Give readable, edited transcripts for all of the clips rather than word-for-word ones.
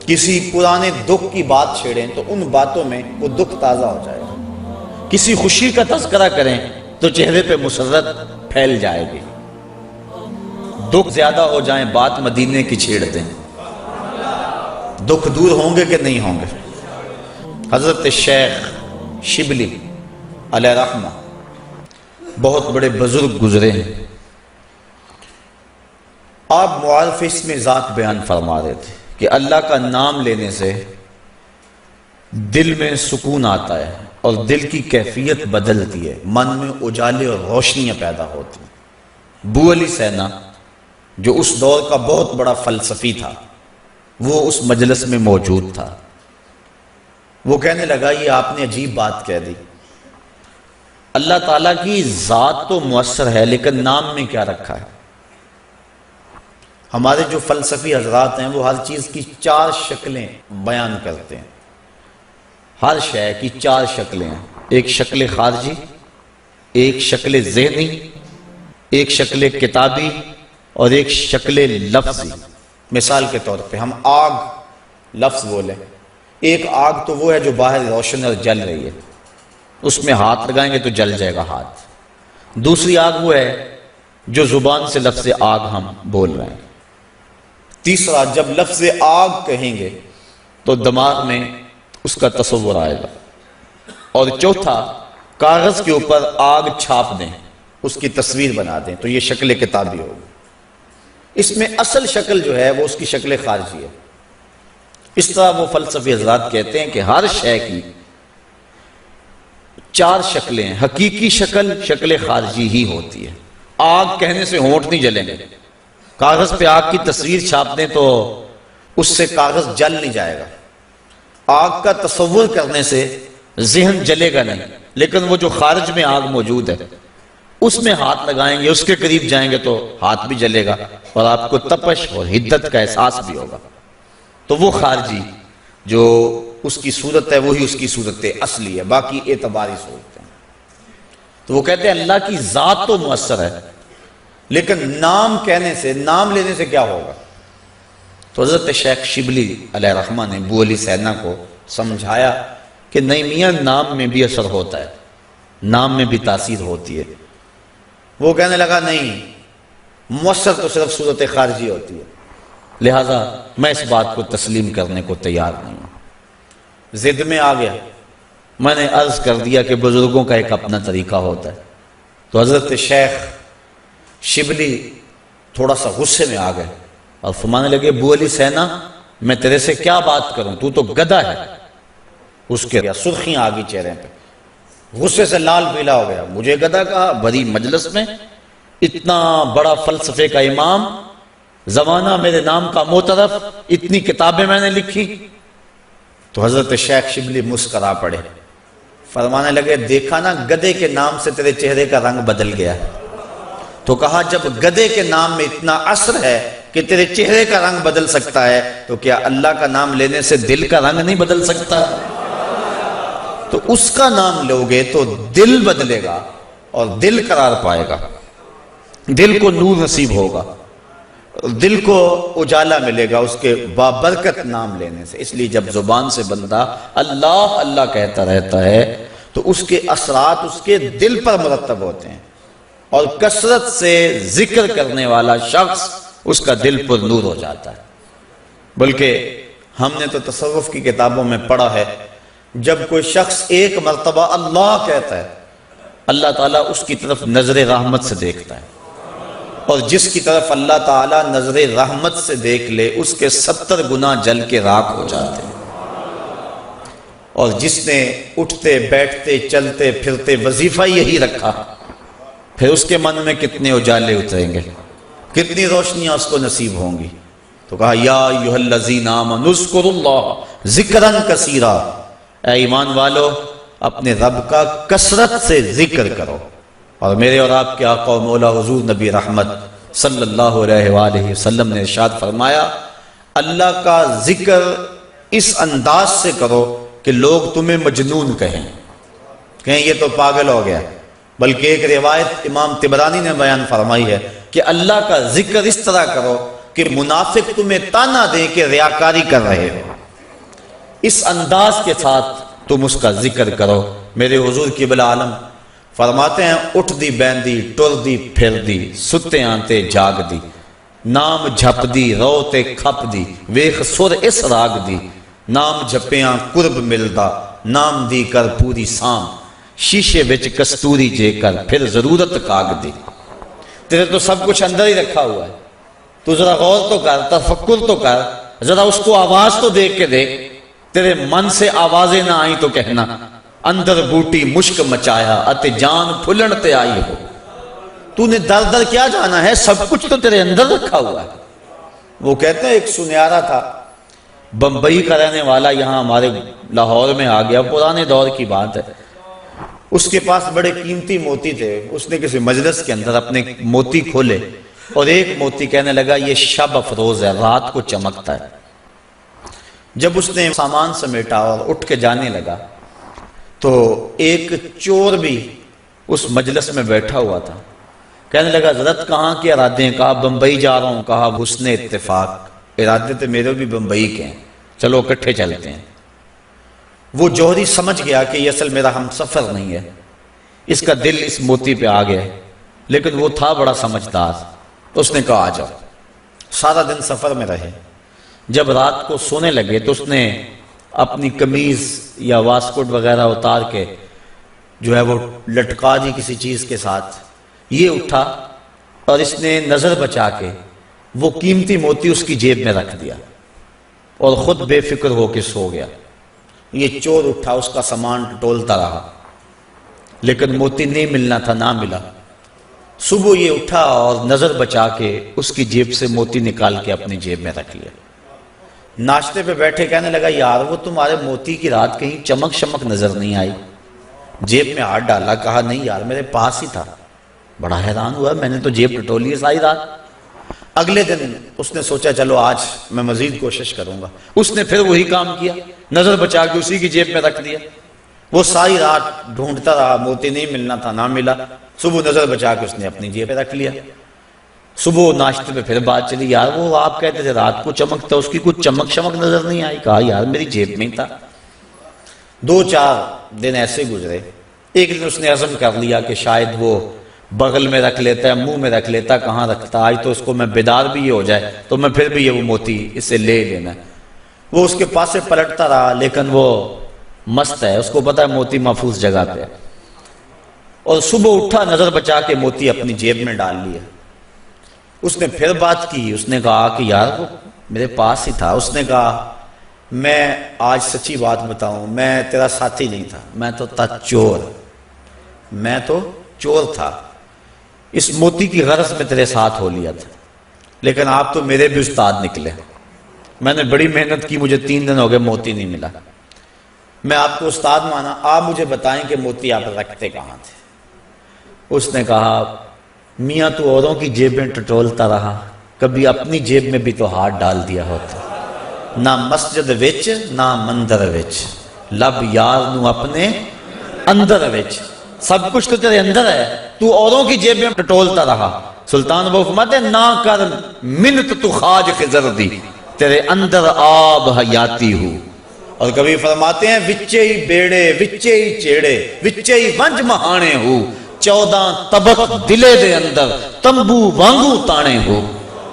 کسی پرانے دکھ کی بات چھیڑیں تو ان باتوں میں وہ دکھ تازہ ہو جائے گا، کسی خوشی کا تذکرہ کریں تو چہرے پہ مسرت پھیل جائے گی، دکھ زیادہ ہو جائیں بات مدینے کی چھیڑ دیں، دکھ دور ہوں گے کہ نہیں ہوں گے۔ حضرت شیخ شبلی علیہ رحمہ بہت بڑے بزرگ گزرے ہیں، آپ معارف اس میں ذات بیان فرما رہے تھے کہ اللہ کا نام لینے سے دل میں سکون آتا ہے اور دل کی کیفیت بدلتی ہے، من میں اجالے اور روشنیاں پیدا ہوتی ہیں۔ ابو علی سینا جو اس دور کا بہت بڑا فلسفی تھا، وہ اس مجلس میں موجود تھا، وہ کہنے لگا یہ آپ نے عجیب بات کہہ دی، اللہ تعالیٰ کی ذات تو مؤثر ہے لیکن نام میں کیا رکھا ہے؟ ہمارے جو فلسفی حضرات ہیں وہ ہر چیز کی 4 شکلیں بیان کرتے ہیں، ہر شے کی 4 شکلیں ہیں، ایک شکل خارجی، ایک شکل ذہنی، ایک شکل کتابی اور ایک شکل لفظی۔ مثال کے طور پہ ہم آگ لفظ بولیں، ایک آگ تو وہ ہے جو باہر روشن اور جل رہی ہے، اس میں ہاتھ لگائیں گے تو جل جائے گا ہاتھ۔ دوسری آگ وہ ہے جو زبان سے لفظ آگ ہم بول رہے ہیں۔ تیسرا، جب لفظ آگ کہیں گے تو دماغ میں اس کا تصور آئے گا۔ اور چوتھا، کاغذ کے اوپر آگ چھاپ دیں، اس کی تصویر بنا دیں تو یہ شکل کتابی ہوگی۔ اس میں اصل شکل جو ہے وہ اس کی شکل خارجی ہے۔ اس طرح وہ فلسفی حضرات کہتے ہیں کہ ہر شے کی 4 شکلیں ہیں، حقیقی شکل شکل خارجی ہی ہوتی ہے۔ آگ کہنے سے ہونٹ نہیں جلیں گے، کاغذ پہ آگ کی تصویر چھاپ دیں تو اس سے کاغذ جل نہیں جائے گا، آگ کا تصور کرنے سے ذہن جلے گا نہیں، لیکن وہ جو خارج میں آگ موجود ہے اس میں ہاتھ لگائیں گے، اس کے قریب جائیں گے تو ہاتھ بھی جلے گا اور آپ کو تپش اور حدت کا احساس بھی ہوگا۔ تو وہ خارجی جو اس کی صورت ہے وہی اس کی صورت اصلی ہے، باقی اعتباری صورت ہے۔ تو وہ کہتے ہیں اللہ کی ذات تو مؤثر ہے لیکن نام کہنے سے، نام لینے سے کیا ہوگا؟ تو حضرت شیخ شبلی علیہ رحمہ نے ابو علی سینا کو سمجھایا کہ نہیں میاں، نام میں بھی اثر ہوتا ہے، نام میں بھی تاثیر ہوتی ہے۔ وہ کہنے لگا نہیں، مؤثر تو صرف صورت خارجی ہوتی ہے، لہٰذا میں اس بات کو تسلیم کرنے کو تیار نہیں ہوں۔ ضد میں آ گیا، میں نے عرض کر دیا کہ بزرگوں کا ایک اپنا طریقہ ہوتا ہے۔ تو حضرت شیخ شبلی تھوڑا سا غصے میں آ گئے اور فرمانے لگے ابو علی سینا، میں تیرے سے کیا بات کروں، تو تو گدھا ہے۔ اس کے سرخیاں آ گئی چہرے پہ، غصے سے لال پیلا ہو گیا، مجھے گدھا کہا بڑی مجلس میں، اتنا بڑا فلسفے کا امام، زمانہ میرے نام کا معترف، اتنی کتابیں میں نے لکھی۔ تو حضرت شیخ شبلی مسکرا پڑے، فرمانے لگے دیکھا نا، گدھے کے نام سے تیرے چہرے کا رنگ بدل گیا۔ تو کہا جب گدھے کے نام میں اتنا اثر ہے کہ تیرے چہرے کا رنگ بدل سکتا ہے تو کیا اللہ کا نام لینے سے دل کا رنگ نہیں بدل سکتا؟ تو اس کا نام لوگے تو دل بدلے گا اور دل قرار پائے گا، دل کو نور نصیب ہوگا، دل کو اجالا ملے گا اس کے بابرکت نام لینے سے۔ اس لیے جب زبان سے بندہ اللہ اللہ کہتا رہتا ہے تو اس کے اثرات اس کے دل پر مرتب ہوتے ہیں، اور کثرت سے ذکر کرنے والا شخص اس کا دل پر نور ہو جاتا ہے۔ بلکہ ہم نے تو تصوف کی کتابوں میں پڑھا ہے، جب کوئی شخص ایک مرتبہ اللہ کہتا ہے، اللہ تعالیٰ اس کی طرف نظر رحمت سے دیکھتا ہے، اور جس کی طرف اللہ تعالیٰ نظر رحمت سے دیکھ لے اس کے 70 گنا جل کے راکھ ہو جاتے ہیں۔ اور جس نے اٹھتے بیٹھتے چلتے پھرتے وظیفہ یہی رکھا، پھر اس کے من میں کتنے اجالے اتریں گے، کتنی روشنیاں اس کو نصیب ہوں گی۔ تو کہا یا ایھا الذین آمنوا اذکروا اللہ ذکرا کثیرا، اے ایمان والو اپنے رب کا کثرت سے ذکر کرو۔ اور میرے اور آپ کے آقا و مولا حضور نبی رحمت صلی اللہ علیہ وآلہ وسلم نے ارشاد فرمایا، اللہ کا ذکر اس انداز سے کرو کہ لوگ تمہیں مجنون کہیں یہ تو پاگل ہو گیا۔ بلکہ ایک روایت امام طبرانی نے بیان فرمائی ہے کہ اللہ کا ذکر اس طرح کرو کہ منافق تمہیں تانا دیں کہ ریاکاری کر رہے ہو۔ اس انداز کے ساتھ تم اس کا ذکر کرو۔ میرے حضور قبلہ عالم فرماتے ہیں اٹھ دی بیندی ٹر دی پھر دی ستے آنتے جاگ دی نام جھپ دی رو تے کھپ دی ویخ سر اس راگ دی نام جھپیاں قرب ملدا نام دی کر پوری سام شیشے وچ کستوری جے کر پھر ضرورت کاغ دی۔ تیرے تو سب کچھ اندر ہی رکھا ہوا ہے، تو ذرا غور تو کر، تفکر تو کر، ذرا اس کو آواز تو دیکھ کے دیکھ۔ تیرے من سے آوازیں نہ آئیں تو کہنا اندر بوٹی مشک مچایا اتے جان پھلن تے آئی ہو۔ تو نے در در کیا جانا ہے، سب کچھ تو تیرے اندر رکھا ہوا ہے۔ وہ کہتے ہیں ایک سنیارا تھا بمبئی کا رہنے والا، یہاں ہمارے لاہور میں آ گیا، پرانے دور کی بات ہے۔ اس کے پاس بڑے قیمتی موتی تھے، اس نے کسی مجلس کے اندر اپنے موتی کھولے اور ایک موتی کہنے لگا یہ شب افروز ہے، رات کو چمکتا ہے۔ جب اس نے سامان سمیٹا اور اٹھ کے جانے لگا تو ایک چور بھی اس مجلس میں بیٹھا ہوا تھا، کہنے لگا حضرت کہاں کے ارادے ہیں؟ کہا بمبئی جا رہا ہوں۔ کہا حسن اتفاق، ارادے تو میرے بھی بمبئی کے ہیں، چلو اکٹھے چلتے ہیں۔ وہ جوہری سمجھ گیا کہ یہ اصل میرا ہم سفر نہیں ہے، اس کا دل اس موتی پہ آ گیا، لیکن وہ تھا بڑا سمجھدار، تو اس نے کہا آ جاؤ۔ سارا دن سفر میں رہے، جب رات کو سونے لگے تو اس نے اپنی قمیض یا واسکٹ وغیرہ اتار کے جو ہے وہ لٹکا دی کسی چیز کے ساتھ۔ یہ اٹھا اور اس نے نظر بچا کے وہ قیمتی موتی اس کی جیب میں رکھ دیا اور خود بے فکر ہو کے سو گیا۔ یہ چور اٹھا، اس کا سامان ٹولتا رہا، لیکن موتی نہیں ملنا تھا، نہ ملا۔ صبح یہ اٹھا اور نظر بچا کے اس کی جیب سے موتی نکال کے اپنی جیب میں رکھ لیا۔ ناشتے پہ بیٹھے کہنے لگا یار وہ تمہارے موتی کی رات کہیں چمک شمک نظر نہیں آئی؟ جیب میں ہاتھ ڈالا، کہا نہیں یار میرے پاس ہی تھا۔ بڑا حیران ہوا، میں نے تو جیب ٹٹولی ہے ساری رات۔ اگلے دن اس نے سوچا چلو آج میں مزید کوشش کروں گا۔ اس نے پھر وہی کام کیا، نظر بچا کے اسی کی جیب میں رکھ دیا۔ وہ ساری رات ڈھونڈتا رہا، موتی نہیں ملنا تھا، نہ ملا۔ صبح نظر بچا کے اس نے اپنی جیب میں رکھ لیا۔ صبح ناشتے پہ پھر بات چلی، یار وہ آپ کہتے تھے رات کو چمکتا، اس کی کچھ چمک شمک نظر نہیں آئی۔ کہا یار میری جیب میں ہی تھا۔ 2-4 دن ایسے گزرے۔ ایک دن اس نے عزم کر لیا کہ شاید وہ بغل میں رکھ لیتا ہے، منہ میں رکھ لیتا، کہاں رکھتا، آج تو اس کو میں بیدار بھی یہ ہو جائے تو میں پھر بھی یہ وہ موتی اسے لے لینا ہے۔ وہ اس کے پاس سے پلٹتا رہا، لیکن وہ مست ہے، اس کو پتا ہے موتی محفوظ جگہ پہ، اور صبح اٹھا نظر بچا کے موتی اپنی جیب میں ڈال لیا۔ اس نے پھر بات کی، اس نے کہا کہ یار وہ میرے پاس ہی تھا۔ اس نے کہا میں آج سچی بات بتاؤں، میں تیرا ساتھی نہیں تھا، میں تو تھا چور، میں تو چور تھا، اس موتی کی غرض میں تیرے ساتھ ہو لیا تھا، لیکن آپ تو میرے بھی استاد نکلے۔ میں نے بڑی محنت کی، مجھے 3 دن ہو گئے موتی نہیں ملا، میں آپ کو استاد مانا، آپ مجھے بتائیں کہ موتی آپ رکھتے کہاں تھے؟ اس نے کہا میاں تو اوروں کی جیبیں ٹٹولتا رہا، کبھی اپنی جیب میں بھی تو ہاتھ ڈال دیا ہوتا، نہ مسجد وچ نہ مندر وچ، لب یار نو اپنے اندر وچ، سب کچھ تو تیرے اندر ہے، تو اوروں کی جیب میں ٹٹولتا رہا۔ سلطان وہ فرماتے ہیں نہ کر منت تو خواج خضر دی، تیرے اندر آب حیاتی ہو۔ اور کبھی فرماتے ہیں وچے ہی بیڑے وچے ہی چیڑے وچے ہی ونج مہانے ہو، 14 طبق دلے دے اندر تمبو وانگو تانے ہو،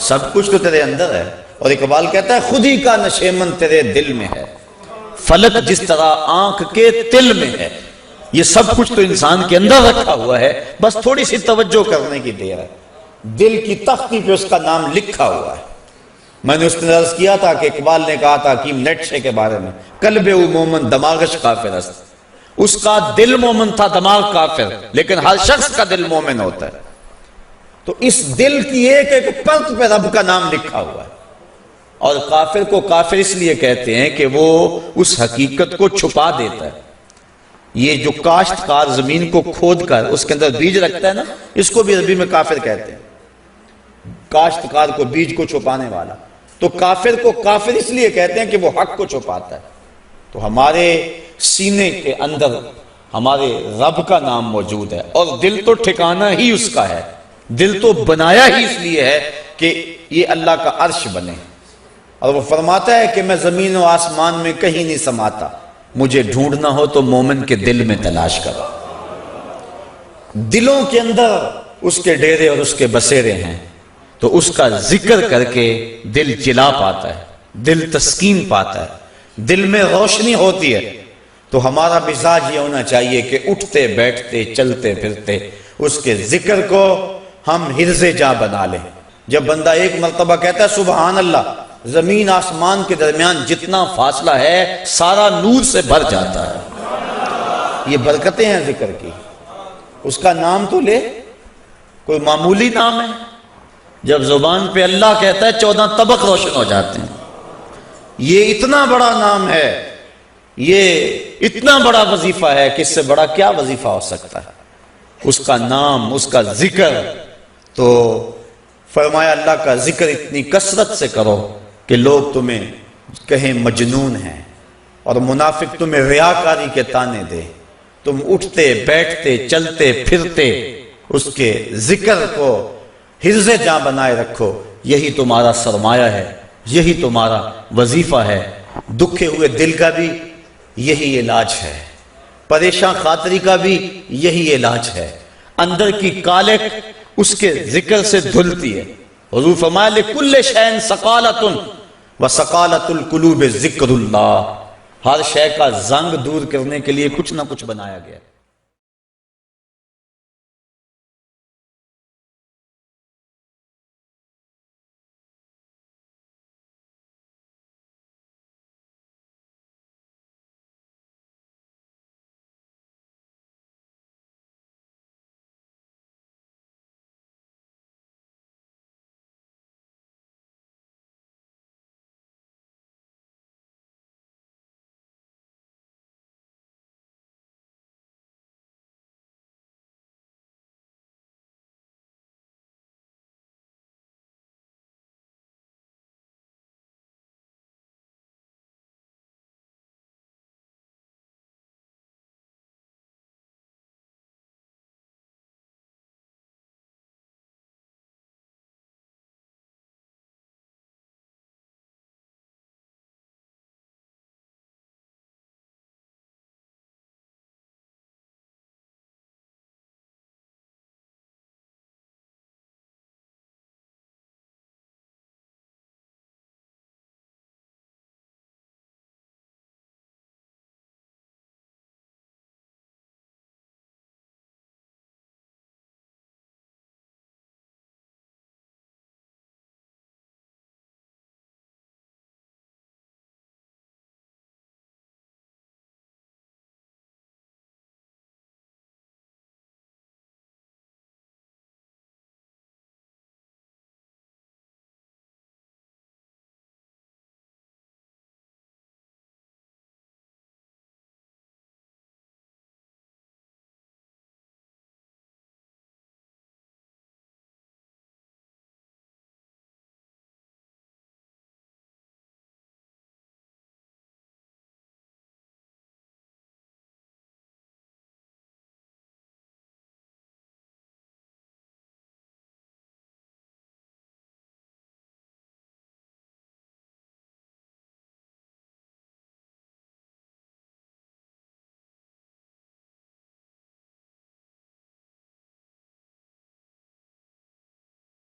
سب کچھ تو تیرے اندر ہے۔ اور اقبال کہتا ہے خود ہی کا نشیمن تیرے دل میں ہے، فلک جس طرح آنکھ کے تل میں ہے۔ یہ سب کچھ تو انسان کے اندر رکھا ہوا ہے، بس تھوڑی سی توجہ کرنے کی دیر ہے۔ دل کی تختی پہ اس کا نام لکھا ہوا ہے۔ میں نے اس نے عرض کیا تھا کہ اقبال نے کہا تھا حکیم نیٹشے کے بارے میں، قلب او مومن دماغش کافر است، اس کا دل مومن تھا، دماغ کافر، لیکن ہر شخص کا دل مومن ہوتا ہے۔ تو اس دل کی ایک ایک پرت پہ رب کا نام لکھا ہوا ہے۔ اور کافر کو کافر اس لیے کہتے ہیں کہ وہ اس حقیقت کو چھپا دیتا ہے۔ یہ جو کاشتکار زمین کو کھود کر اس کے اندر بیج رکھتا ہے نا، اس کو بھی عربی میں کافر کہتے ہیں، کاشتکار کو بیج کو چھپانے والا۔ تو کافر کو کافر اس لیے کہتے ہیں کہ وہ حق کو چھپاتا ہے۔ تو ہمارے سینے کے اندر ہمارے رب کا نام موجود ہے، اور دل تو ٹھکانہ ہی اس کا ہے، دل تو بنایا ہی اس لیے ہے کہ یہ اللہ کا عرش بنے۔ اور وہ فرماتا ہے کہ میں زمین و آسمان میں کہیں نہیں سماتا، مجھے ڈھونڈنا ہو تو مومن کے دل میں تلاش کرو۔ دلوں کے اندر اس کے ڈیرے اور اس کے بسیرے ہیں، تو اس کا ذکر کر کے دل چلا پاتا ہے، دل تسکین پاتا ہے، دل میں روشنی ہوتی ہے۔ تو ہمارا مزاج یہ ہونا چاہیے کہ اٹھتے بیٹھتے چلتے پھرتے اس کے ذکر کو ہم حرز جاں بنا لیں۔ جب بندہ ایک مرتبہ کہتا ہے سبحان اللہ، زمین آسمان کے درمیان جتنا فاصلہ ہے سارا نور سے بھر جاتا ہے۔ یہ برکتیں ہیں ذکر کی۔ اس کا نام تو لے، کوئی معمولی نام ہے؟ جب زبان پہ اللہ کہتا ہے 14 طبق روشن ہو جاتے ہیں۔ یہ اتنا بڑا نام ہے، یہ اتنا بڑا وظیفہ ہے کہ اس سے بڑا کیا وظیفہ ہو سکتا ہے؟ اس کا نام، اس کا ذکر۔ تو فرمایا اللہ کا ذکر اتنی کثرت سے کرو کہ لوگ تمہیں کہیں مجنون ہیں، اور منافق تمہیں ریاکاری کے طعنے دے۔ تم اٹھتے بیٹھتے چلتے پھرتے اس کے ذکر کو حرز جاں بنائے رکھو، یہی تمہارا سرمایہ ہے، یہی تمہارا وظیفہ ہے۔ دکھے ہوئے دل کا بھی یہی علاج ہے، پریشان خاطری کا بھی یہی علاج ہے۔ اندر کی کالک اس کے ذکر سے دھلتی ہے۔ حضور فرمایا لِكُلِّ شَيْءٍ سَقَالَةٌ وَسَقَالَةُ الْقُلُوبِ ذِكْرُ اللَّهِ۔ ہر شے کا زنگ دور کرنے کے لیے کچھ نہ کچھ بنایا گیا۔